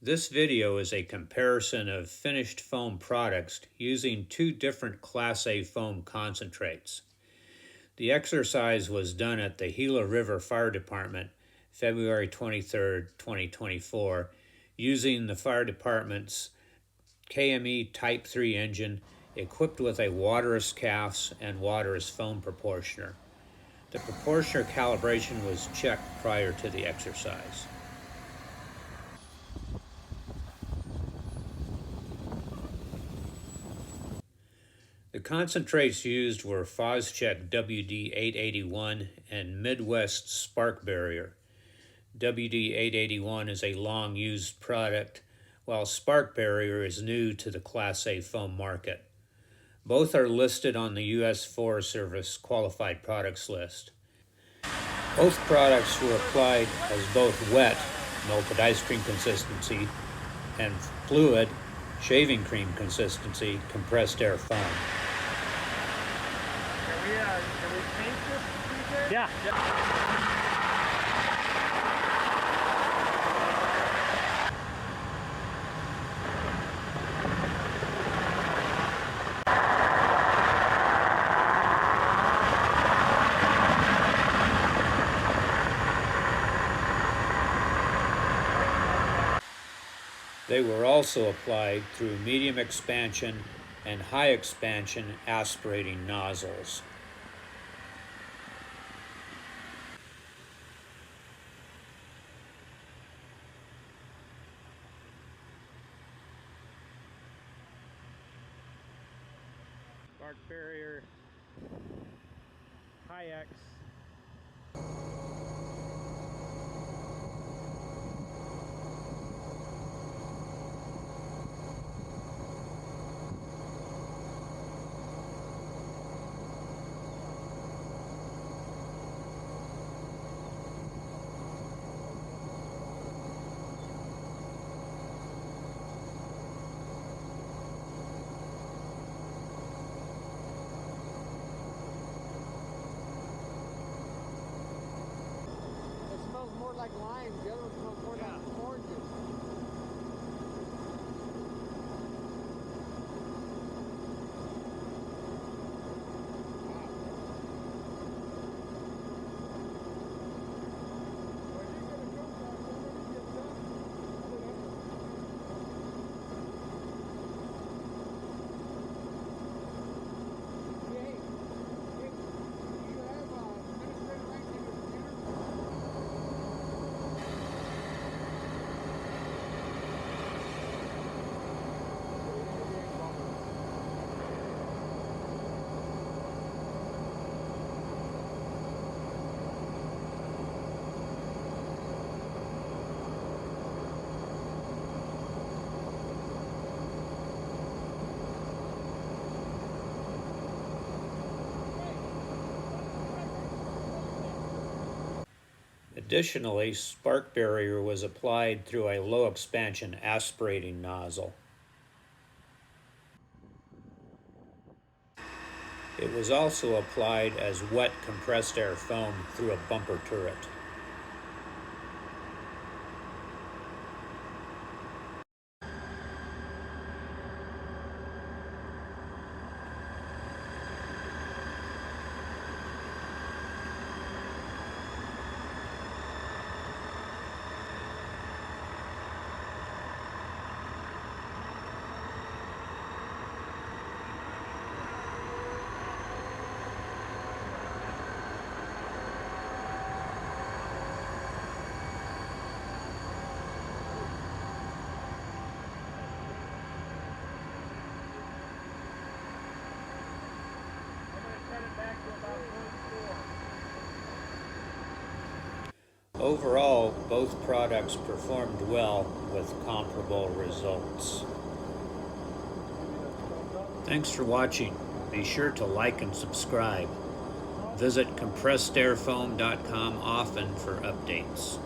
This video is a comparison of finished foam products using two different Class A foam concentrates. The exercise was done at the Gila River Fire Department, February 23, 2024, using the fire department's KME Type 3 engine equipped with a waterless calves and waterless foam proportioner. The proportioner calibration was checked prior to the exercise. The concentrates used were Phos-check WD881 and Midwest Spark Barrier. WD881 is a long-used product, while Spark Barrier is new to the Class A foam market. Both are listed on the U.S. Forest Service Qualified Products List. Both products were applied as both wet, melted ice cream consistency, and fluid, shaving cream consistency, compressed air foam. Can we paint this? Yeah. They were also applied through medium expansion and high expansion aspirating nozzles. Spark Barrier, High X. More like limes, the other one smells more like oranges. Additionally, Spark Barrier was applied through a low expansion aspirating nozzle. It was also applied as wet compressed air foam through a bumper turret. Overall, both products performed well with comparable results. Thanks for watching. Be sure to like and subscribe. Visit compressedairfoam.com often for updates.